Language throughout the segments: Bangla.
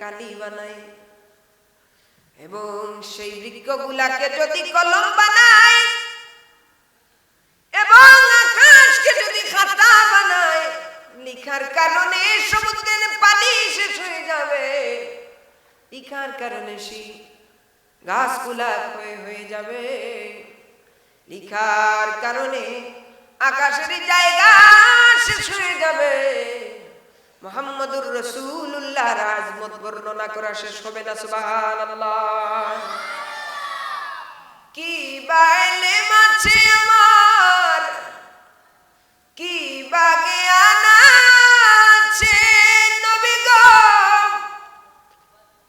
কালি বানায় এবং সেই বৃক্ষগুলাকে যদি কলম বানায় এবং আকাশকে যদি খাতা বানায়, লিখার কারণে সমুদ্রের পানি শেষ হয়ে যাবে, লিখার কারণে সেই গাছগুলা ক্ষয় হয়ে যাবে, লিখার কারণে আকাশের জায়গা শেষ হয়ে যাবে। মুহাম্মদুর রাসূলুল্লাহ আজমত বর্ণনা করা শেষ হবে না। সুবহানাল্লাহ। কি বাইলে মাছে আমার, কি বাগে আনা আছে নবী গো,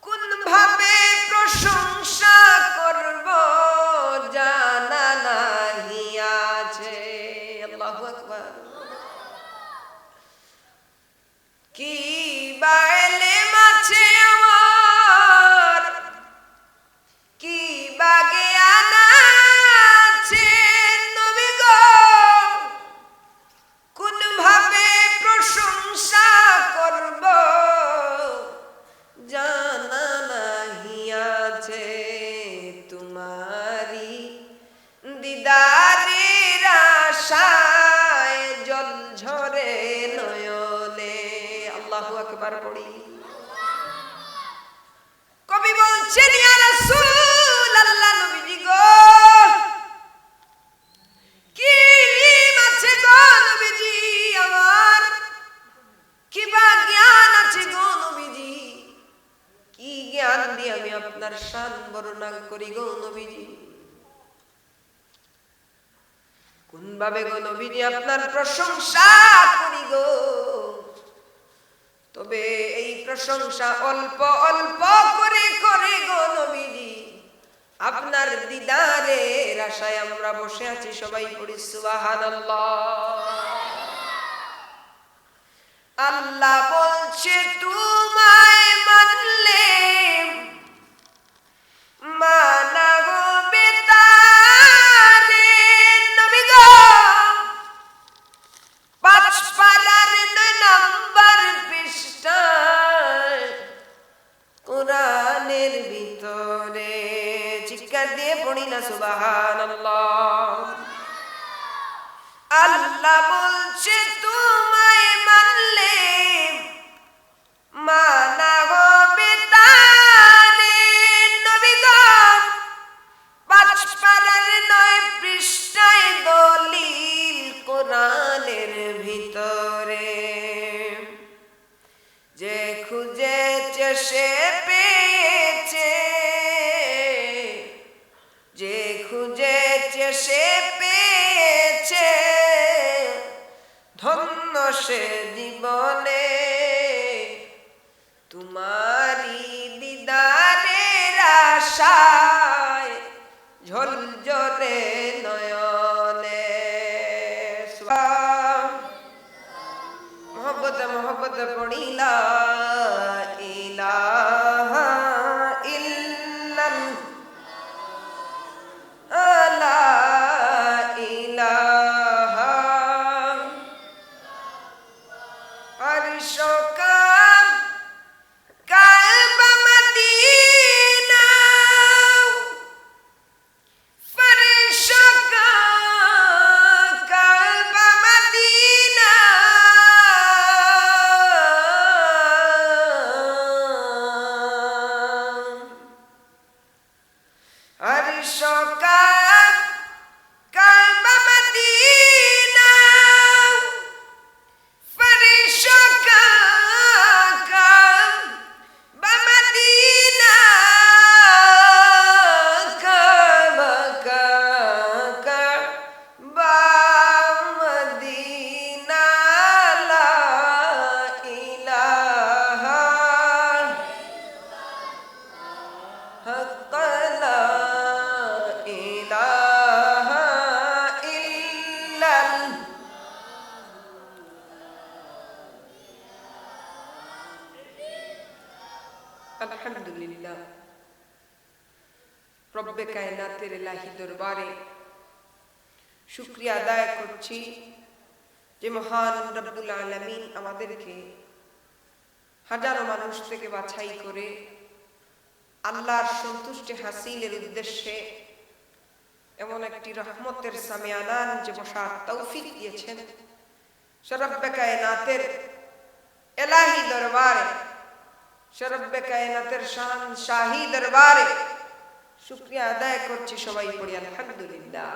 কোন ভাবে প্রশংসা করব জানা নাহি আছে। আল্লাহু আকবার। কি বাইলে মাছে আমার, কি বাগে আনা আছে নবী গো, কোন ভাবে প্রশংসা করব জানা নাহি আছে। তোমারি দিদারের আশায় জল ঝরে নয়নে। আল্লাহু আকবার পড়ি। কবি বলছেন ইয়া রাসূলুল্লাহ, নবীজি গো কি ইলম আছে গো নবীজি আমার, কি বা জ্ঞান আছে গো নবীজি, কি জ্ঞান দিয়ে আমি আপনার শান বর্ণনা করি গো নবীজি, কোন ভাবে গো নবীজি আপনার প্রশংসা করি গো। তবে এই প্রশংসা অল্প অল্প করে করে গো নবীজি আপনার দিদারের আশায় আমরা বসে আছি। সবাই পড়ি সুবহানাল্লাহ। আল্লাহ বলছে তোমায় মানলে মানা হবে তারে নবী গো, ৫ পারার ৯ নাম্বার পৃষ্ঠায় কোরআনের ভিতরে। চিৎকার দিয়ে পড়ি না সুবহানাল্লাহ। আল্লাহ বলছে তোমায় মানলে মানা হবে তারে নবী গো, ৫ পারার ৯ পৃষ্ঠায় দলিল কোরআনের ভিতরে। যে খুঁজেছে সে পেয়েছে, যে খুঁজেছে সে পেয়েছে, ধন্য সে জীবনে। তোমারি দিদারের আশায় ঝলঝলে নয়নে। মোহব্বত মোহব্বত পড়িলা ইলাহা ইল্লাল্লাহ, লা ইলাহা আরশকাম কাবা মদিনা, ফারশকাম কাবা মদিনা, আরশকাম কাবা মদিনা, ফারশকাম কাবা মদিনা, কাবা কাবা মদিনা, লা ইলাহা হাক্কা লা ইলাহা ইল্লাল্লাহ। আলহামদুলিল্লাহ, রব্বে কায়নাতের ইলাহি দরবারে শুকরিয়া আদায় করছি যে মহান রব্বুল আলামিন আমাদেরকে হাজারো মানুষ থেকে বাছাই করে আল্লাহর সন্তুষ্টি হাসিলের উদ্দেশ্যে এমন একটি রহমতের সামিয়ানার যে বসার তৌফিক দিয়েছেন, রব্বে কায়নাতের ইলাহি দরবারে, রব্বে কায়নাতের শাহী দরবারে শুকরিয়া আদায় করছি। সবাই পড়ি আলহামদুলিল্লাহ।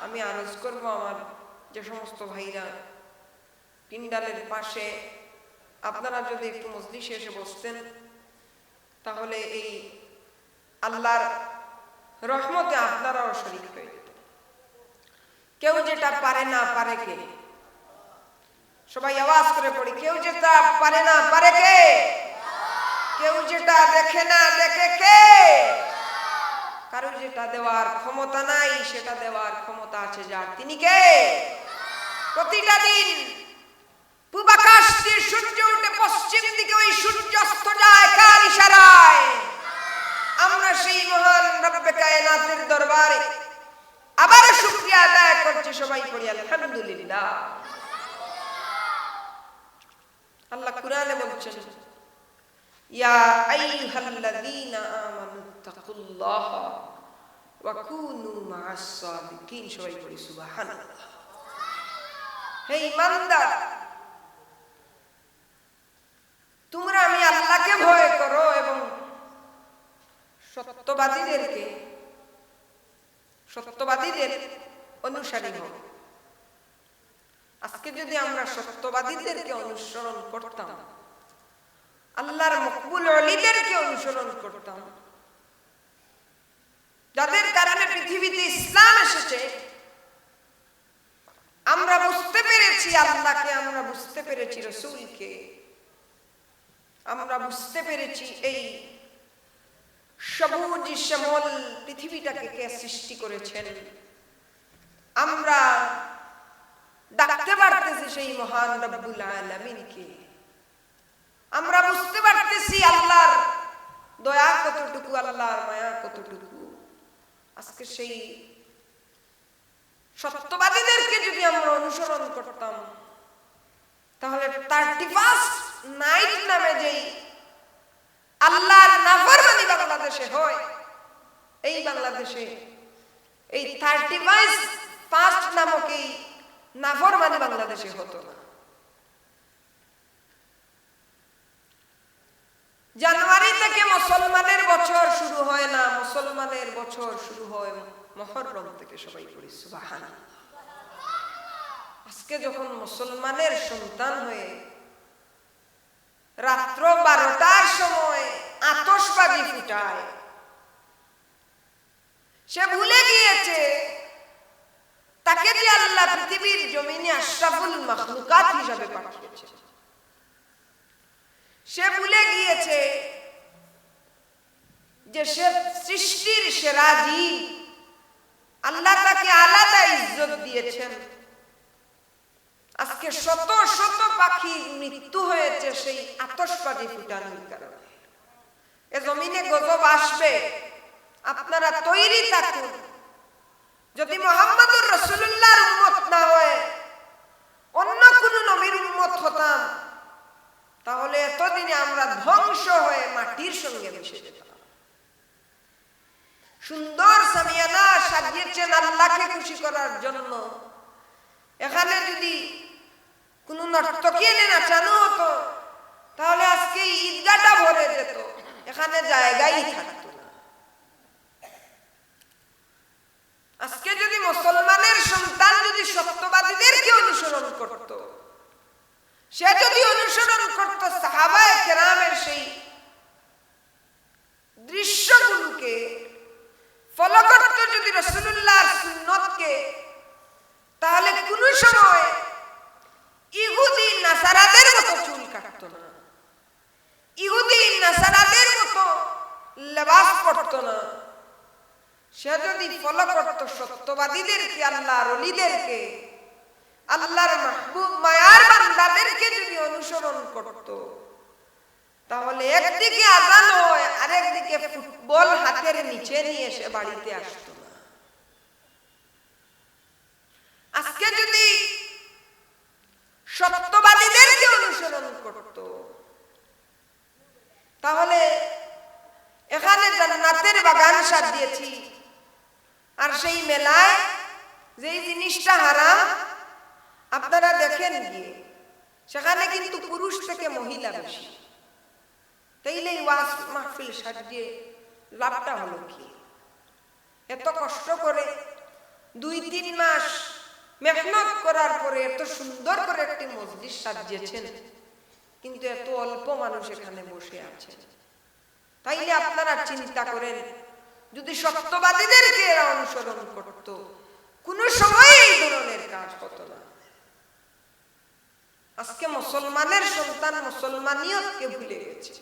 আমি আরজ করব আমার যে সমস্ত ভাইরা পিন্ডালের পাশে, আপনারা যদি একটু মজলিসে এসে বসতেন তাহলে এই আল্লাহর রহমতে আপনারাও শরীক হয়ে যেত। কেউ যেটা পারে না পারে কে? সবাই আওয়াজ করে পড়ি, কেউ যেটা পারে না পারে কে? কেউ যেটা দেখে না দেখে কে? কারো যেটা দেওয়ার ক্ষমতা নাই সেটা দেওয়ার ক্ষমতা আছে যার, তিনি কে? প্রতিটা দিন পূব আকাশ দিয়ে সূর্য উঠে পশ্চিম দিকে ওই সূর্য অস্ত যায় কার ইশারায়? আমরা সেই মহান রব্বে কায়নাতের দরবারে আবার শুকরিয়া আদায় করছি। সবাই পড়ি আলহামদুলিল্লাহ। আল্লাহ কুরআনে বলছেন, ইয়া আইয়ুহাল্লাযীনা আমানুত্তাকুল্লাহ ওয়া কুনু মা'আস সাদিকিন। সবাই পড়ি সুবহানাল্লাহ। হে ঈমানদার, তোমরা আমি আল্লাহকে ভয় করো এবং সত্যবাদীদের অনুসারী হও। আজকে যদি আমরা সত্যবাদীদেরকে অনুসরণ করতাম, আল্লাহর মকবুল ওলিদেরকে অনুসরণ করতাম, যাদের কারণে পৃথিবীতে ইসলাম এসেছে, আমরা বুঝতে পেরেছি আল্লাহকে, আমরা বুঝতে পেরেছি রাসূলকে, আমরা বুঝতে পেরেছি এই সবুজ শ্যামল পৃথিবীটাকে কে সৃষ্টি করেছেন, আমরা ডাকতে পারতেছি সেই মহান রব্বুল আলামিনকে, আমরা বুঝতে পারতেছি আল্লাহর দয়া কতটুকু, আল্লাহর মায়া কতটুকু। আজকে সেই সত্যবাদীদেরকে যদি আমরা অনুসরণ করতাম তাহলে 31st নাইট নামে যেই আল্লাহর নাফরমানি বাংলাদেশে হয়, এই বাংলাদেশে এই 31st নামক এই নাফরমানি বাংলাদেশে হতো না। জানুয়ারি থেকে মুসলমানের বছর শুরু হয় না, মুসলমানের বছর শুরু হয় মুহররম থেকে। সবাই পড়ি সুবহানাল্লাহ। আজকে যখন মুসলমানের সন্তান হয়ে রাত্র 12টার সময় আতশবাজি ফুটায়, সে ভুলে গিয়েছে তাকে যে আল্লাহ পৃথিবীর জমিনে আশরাফুল মাখলুকাত হিসাবে পাঠিয়েছে। সে ভুলে গিয়েছে যে সে সৃষ্টির সেরা জীব, আল্লাহ তাকে আলাদা ইজ্জত দিয়েছেন। আজকে শত শত পাখির মৃত্যু হয়েছে সেই আতশবাজি ফুটানোর কারণে। এ জমিনে গজব আসবে, আপনারা তৈরি থাকুন। যদি মুহাম্মদুর রাসূলুল্লাহর উম্মত না হয়ে অন্য কোন নবীর উম্মত হতাম তাহলে এতদিনে আমরা ধ্বংস হয়ে মাটির সঙ্গে মিশে যেতাম। সুন্দর সামিয়ানা সাজিয়েছেন আল্লাহকে খুশি করার জন্য। এখানে যদি কোন নর্তকী এনে নাচানো হতো তাহলে আজকে ঈদগাহটা ভরে যেত, এখানে জায়গাই থাকতো না। আজকে যদি মুসলমানের সন্তান যদি সত্যবাদীদেরকে অনুসরণ করত, সে যদি অনুসরণ করত সাহাবায়ে কেরামের সেই দৃশ্যগুলোকে, ফলো করত যদি রাসূলুল্লাহর সুন্নতকে, তাহলে কোন সময় ইহুদি নাসারাদের মতো চুল কাটত না, ইহুদি নাসারাদের মতো লেবাস পরতো না। সে যদি ফলো করত সত্যবাদীদেরকে, আল্লাহর ওলিদেরকে, আল্লাহর মাহবুব মায়ার বান্দাদেরকে যদি অনুসরণ করত, তাহলে একদিকে আযান হয় আর একদিকে ফুটবল হাতের নিচে নিয়ে সে বাড়িতে আসতো না। আজকে যদি সত্যবাদীদেরকে অনুসরণ করত। তাহলে এখানে জান্নাতের বাগান সাজিয়েছি, আর সেই মেলায় যেই জিনিসটা হারাম আপনারা দেখেন গিয়ে, সেখানে কিন্তু পুরুষ থেকে মহিলা বেশি। তাইলে ওয়াজ মাহফিল সাজিয়ে লাভটা হলো কি? এত কষ্ট করে 2-3 মাস মেহনত করার পরে এত সুন্দর করে একটি মসজিদ সাজিয়েছেন, কিন্তু এত অল্প মানুষ এখানে বসে আছে। তাইলে আপনারা চিন্তা করেন, যদি সত্যবাদীদেরকে এরা অনুসরণ করত, কোন সময় এই ধরনের কাজ হতো না। আজকে মুসলমানের সন্তান মুসলমানিয়তকে ভুলে গেছে।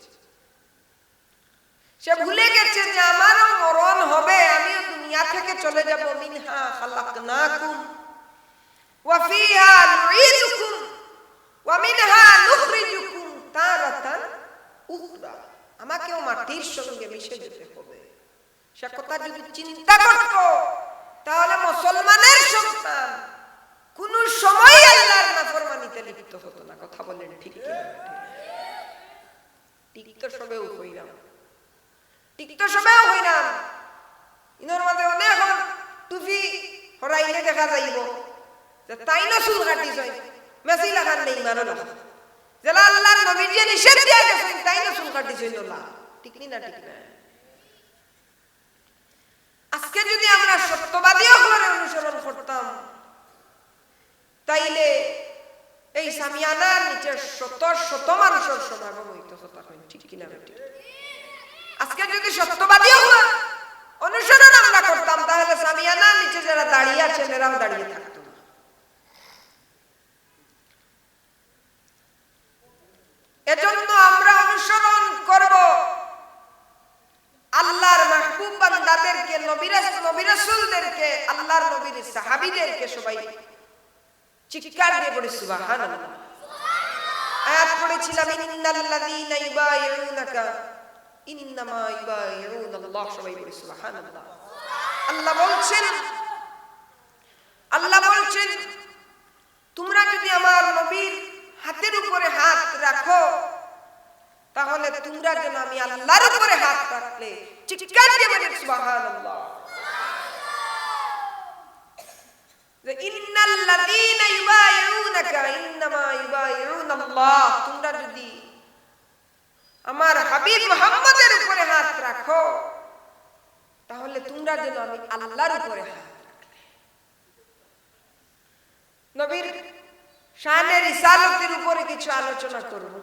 সে ভুলে গেছে যে আমারও মরণ হবে, আমিও দুনিয়া থেকে চলে যাব। মিনহা খালাকনাকুম ওয়া ফিহা নুঈদুকুম ওয়া মিনহা নুখরিজুকুম তারাতান উখরা। আমাকেও মাটির সঙ্গে মিশে যেতে হবে। সে কথা যদি চিন্তা করত, তাহলে মুসলমানের সন্তান কোন সময় আল্লাহর নাফরমানিতে লিপ্ত হতো না। কথা বলেন ঠিক কি? ঠিক তো সবেও হইলাম, ঠিক তো সবেও হইলাম। ইনোর মাঝে অনেক টুপি হরাইলে দেখা যাইব যে তাই না চুল কাটিছ, মেসি লাগান নেই মারো লাগা, যারা আল্লাহর নবী যে নিষেধ দিয়া গেছেন তাই না চুল কাটিছ না। ঠিক না? ঠিক না? আজকে যদি আমরা সত্যবাদী হলে অনুসরণ করতাম, তাইলে এই সামিয়ানার নিচে শত মানুষের সমাগম হইত। ঠিক কিনা? আজকে যদি সত্যবাদী অনুসরণ আমরা করতাম, তাহলে সামিয়ানার নিচে যারা দাঁড়িয়ে আছেন এরাও দাঁড়িয়ে থাকতো না। এজন্য আমরা অনুসরণ করব আল্লাহর মাহবুব বান্দাদেরকে, নবী রাসূলদেরকে, আল্লাহর নবীর সাহাবীদেরকে। সবাই চিৎকার দিয়ে পড়ি সুবহানাল্লাহ। আয়াত পড়েছিলাম, ইন্নাল্লাযীনা ইউবাইউনাকা ইন্নামা ইউবাইউনাল্লাহ। সবাই পড়ি সুবহানাল্লাহ। আল্লাহ বলছেন তোমরা যদি আমার নবীর হাতের উপরে হাত রাখো, তাহলে তোমরা যেন আমি আল্লাহর উপরে হাত রাখলে চিৎকার দিয়ে বলি সুবহানাল্লাহ। ইন্নাল্লাযীনা ইউবাইউনাকা ইন্নামা ইউবাইউনাল্লাহ। তোমরা যদি আমার হাবিব মুহাম্মদের উপরে হাত রাখো, তাহলে তোমরা যেন আমি আল্লাহর উপরে হাত রাখলে। নবীর শানে রিসালাতের উপরে কিছু আলোচনা করব।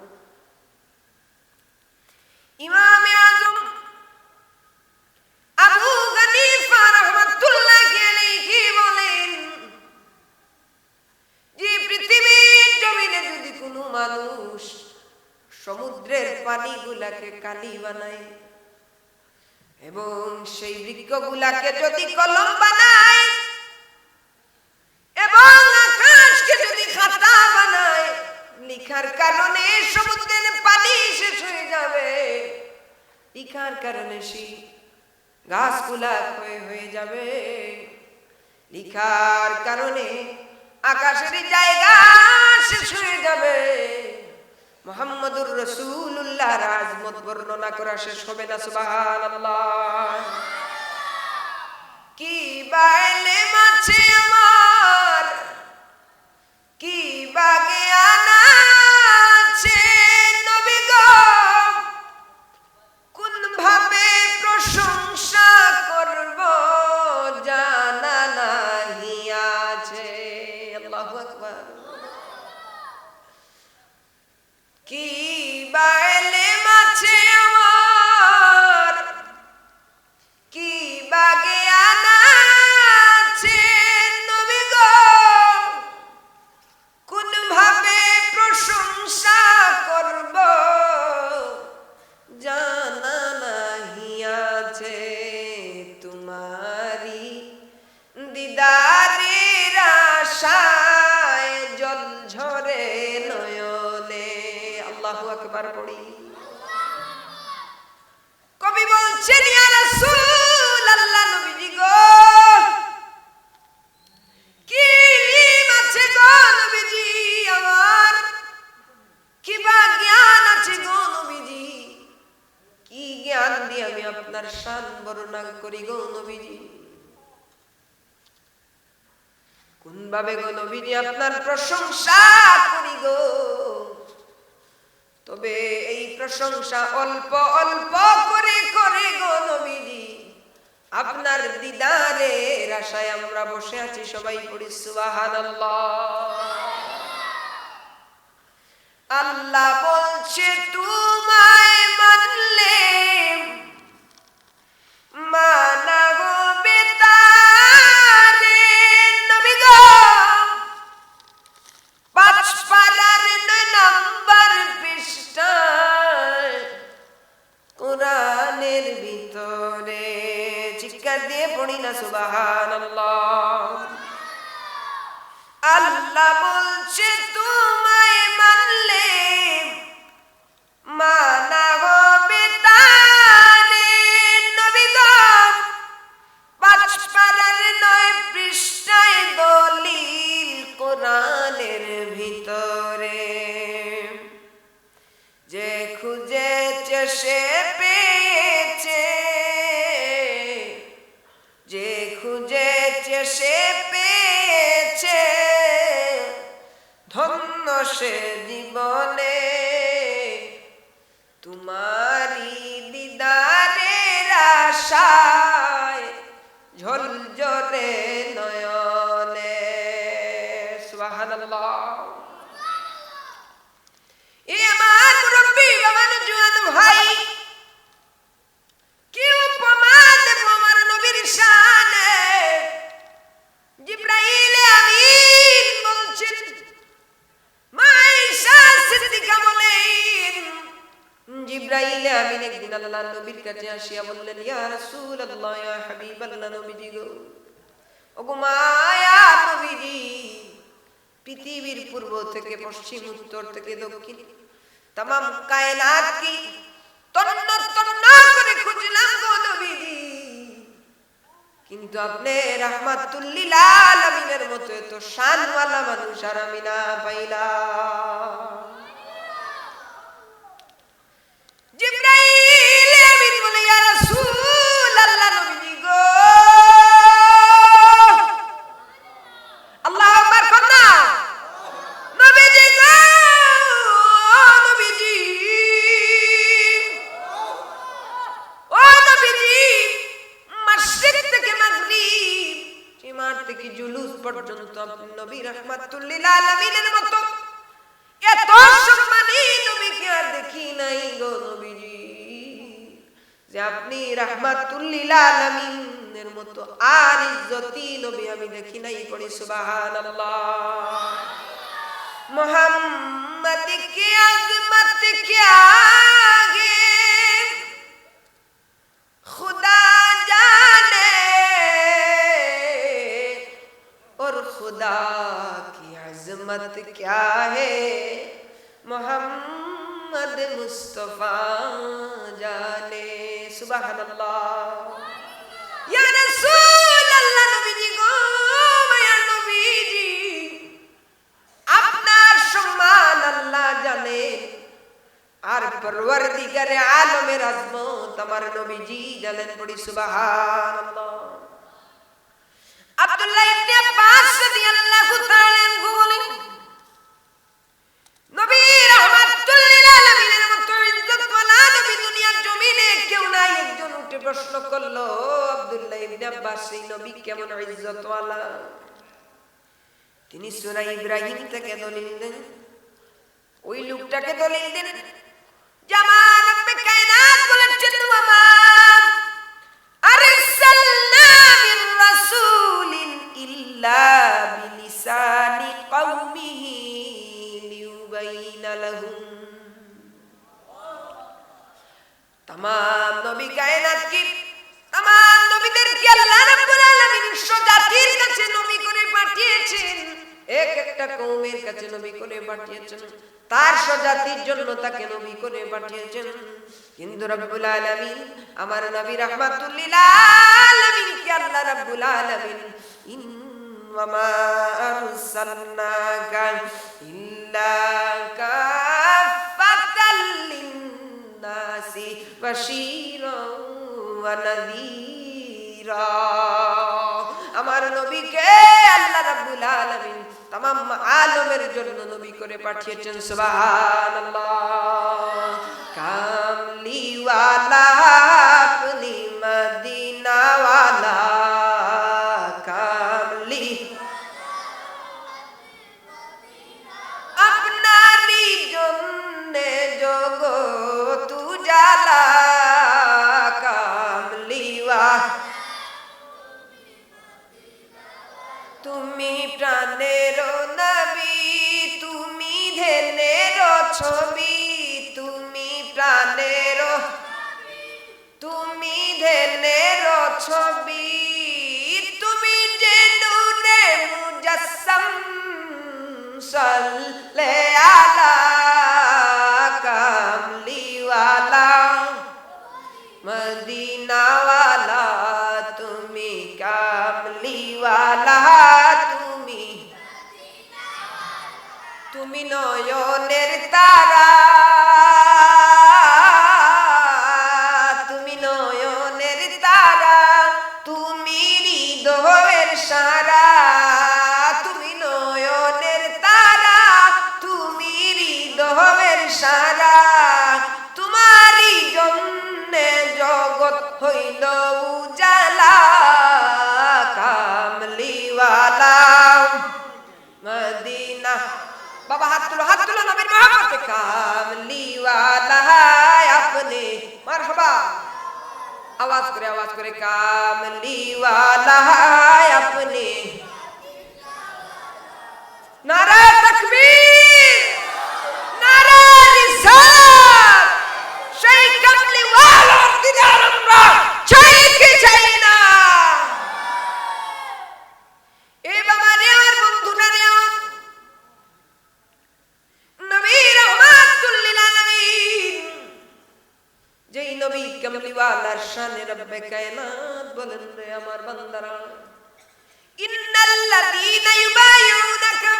ইমামে আজম আবু হানিফা রাহমাতুল্লাহি আলাইহি বলেন যে পৃথিবীর জমিনে যদি কোনো মানুষ সমুদ্রের পানিগুলাকে কালি বানায় এবং সেই বৃক্ষগুলাকে যদি কলম বানায় এবং আকাশকে যদি খাতা বানায়, লিখার কারণে সমুদ্রের পানি শেষ হয়ে যাবে, লিখার কারণে সেই গাছগুলা ক্ষয় হয়ে যাবে, লিখার কারণে আকাশের জায়গা শেষ হয়ে যাবে, মুহাম্মদুর রাসূলুল্লাহর আজমত বর্ণনা করা শেষ হবে না। সুবহানাল্লাহ। কি বাইলে মাছে আমার, কি বাগে আনা আছে নবী গো, কোন ভাবে প্রশংসা করব জানা নাহি আছে। আল্লাহু আকবার। কি বাইলে মাছে আমার, কি বাগে আনা আছে নবী গো, কোন ভাবে প্রশংসা করব জানা নাহি আছে। তোমারি দিদারের আশায় জল ঝরে নয়নে। আল্লাহু আকবার পড়ি। কবি বলছেন ইয়া রাসূল আল্লাহ নবীজি গো, কি ইলম আছে গো নবীজি আমার, জ্ঞান দিয়ে আমি আপনার শান বর্ণনা করি গো নবীজি, কোন ভাবে গো নবীজি আপনার প্রশংসা করি গো। তবে এই প্রশংসা অল্প অল্প করে করে গো নবীজি আপনার দিদারের আশায় আমরা বসে আছি। সবাই পড়ি সুবহানাল্লাহ। আল্লাহ বলছে তোমায় মানলে মানা হবে তারে নবী গো, ৫ পারার ৯ নাম্বার পৃষ্ঠায় কোরআনের ভিতরে চিৎকার দিয়ে পড়ি না সুবহানাল্লাহ। আল্লাহ বলছে তোমায় মানলে মানা হবে তারে নবী গো, ৫ পারার ৯ পৃষ্ঠায় দলিল কোরআনের ভিতরে। যে খুঁজেছে সে পেয়েছে, যে খুঁজেছে সে পেয়েছে, ধন্য সে জীবনে তোমারি দিদারের আশায় ঝলঝলে নয়নে। সুবহানাল্লাহ। এ আমার মুরব্বি বাবা নজওয়ান ভাই, কি উপমা দেব আমার নবীর শানে। জিবরাইল আমিন বলছেন, মাইশা সিদ্দিকা বলেন, জিবরাইল আমিন একদিন আল্লাহর নবীর কাছে আসিয়া বললেন, ইয়া রাসূলুল্লাহ, ইয়া হাবিবাল্লাহ, নবীজি গো, ওগো মায়া নবীজি, পৃথিবীর পূর্ব থেকে পশ্চিম, উত্তর থেকে দক্ষিণ, तमाम कायनात की तन्ना तन्ना करे खुजलाम गो नबीजी, किंतु अपने रहमतुल लिल आलमीনের মতো এত শানওয়ালা মানুষ আর আমি না পাইলাম। জিবরাইল আমিন বলে, ইয়া রাসূল আল্লাহ নবীজি গো, আল্লাহু আকবার কন্যা নবীজি গো, নবীজি ও নবীজি, মাশরিক থেকে মাগরিব, চিমার থেকে জুলুস পর্যন্ত আপনি নবী রাহমাতুল লিল আলামিনের মতো এত সম্মানী নবীকে আর দেখি নাই গো নবীজি, যে আপনি রাহমাতুল লিল আলামিনের মতো আর ইজ্জতি নবী আমি দেখি নাই। পড়ি সুবহানাল্লাহ। मोहम्मद की अज़मत के आगे खुदा जाने, और खुदा की अज़मत क्या है मोहम्मद मुस्तफा जाने। सुबहानल्लाह। या रसूल अल्लाह नबी जी गो, माया नबी जी, আপনার সম্মান আল্লাহ জানে, আর পরওয়ারদিগারে আলমের আজমত আমার নবীজি জানেন। পড়ি সুবহানাল্লাহ। আব্দুল্লাহ ইবনে আব্বাস রাদিয়াল্লাহু তাআলা আনহু বলেন, নবী রাহমাতুল লিল আলামিনের মতো ইজ্জতওয়ালা নবী দুনিয়ার জমিনে কেউ নাই। একজন উঠে প্রশ্ন করলো, আব্দুল্লাহ ইবনে আব্বাস, এই নবী কেমন ইজ্জতওয়ালা? তিনি সূরা ইব্রাহিম থেকে দলিল দেন, ওই লোকটাকে দলিল দেন, জামা রব্বে কায়নাত বলেছেন, ওয়ামা আরসালনা মির রাসূলিন ইল্লা বিলিসানি কওমিহি লিয়ুবাইনা লাহুম। तमाम নবী কায়নাত কি, तमाम নবীদেরকে আল্লাহ রাব্বুল আলামিন জাতির কাছে নবী করে পাঠিয়েছেন, এক একটা কওমের কাছে নবী করে পাঠিয়েছেন, তার জাতির জন্য তাকে নবী করে পাঠিয়েছেন। কিন্তু রব্বুল আলামিন আমার নবী রাহমাতুল লিল আলামিন কি আল্লাহ রাব্বুল আলামিন ইন্নামা আরসালনাকা ইল্লা কাফাতাল লিন্নাসি বাশীরাও ওয়া নাযীরা। আমার নবীকে আল্লাহ রাব্বুল আলামিন तमाम আলমের জন্য নবী করে পাঠিয়েছেন। সুবহানাল্লাহ। কামলি ওয়ালা আপনি মদিনা ওয়ালা, কামলি আপনারই জন্যে জগৎ উজালা, কামলি ওয়ালা তুমি প্রাণের নবী, তুমি ধ্যানের ছবি, তুমি প্রাণের, তুমি ধ্যানের ছবি, তুমি যে নূরে মুজাসসাম সাল্লে আলা কামলি ওয়ালা মদিনা ওয়ালা, তুমি কামলি ওয়ালা, তুমি নয়নের তারা, তুমি নয়নের তারা, তুমি হৃদয়ের সারা, তুমি নয়নের তারা, তুমি হৃদয়ের সারা, তোমারই জন্যে জগৎ হইল উজালা, কামলি ওয়ালা মদিনা। বাবা হাত তুলো নবীর মহব্বতে। কামলি ওয়ালা আপনি, মারহাবা, আওয়াজ করে কামলি ওয়ালা আপনি। নারা তাকবীর, নারা রিসালাত। সেই কামলি ওয়ালার দিদার আমরা চাই কি চাই না? এ বাবা রে, আমার বন্ধুরা রে, যেই নবী কামলি ওয়ালার শানে রব্বে কায়নাত বলেন, রে আমার বান্দারা, ইন্নাল্লাযীনা ইউবাইউনাকা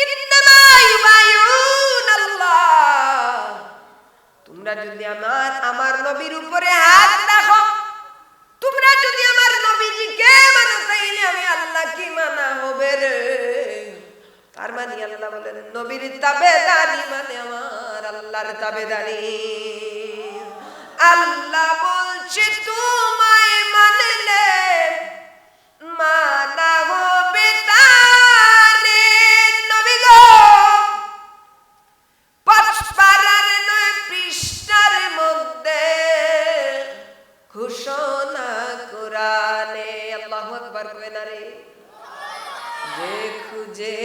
ইন্নামা ইউবাইউনাল্লাহ। তোমরা যদি আমার নবীর উপরে হাত রাখো, তোমরা যদি আমার নবীজিকে মানো, তাইলে আমি আল্লাহকে মানা হবে রে। তার মানে আল্লাহ বলেন, নবীর তাবেদারি মানে আমার আল্লাহর তাবেদারি। আল্লাহ বলছে তোমায় মানলে মানা হবে তারে। নবী গো, ৫ পারার ৯ পৃষ্ঠার মধ্যে ঘোষণা কোরআনে। আল্লাহু আকবার কয় না রে? যে খুঁজে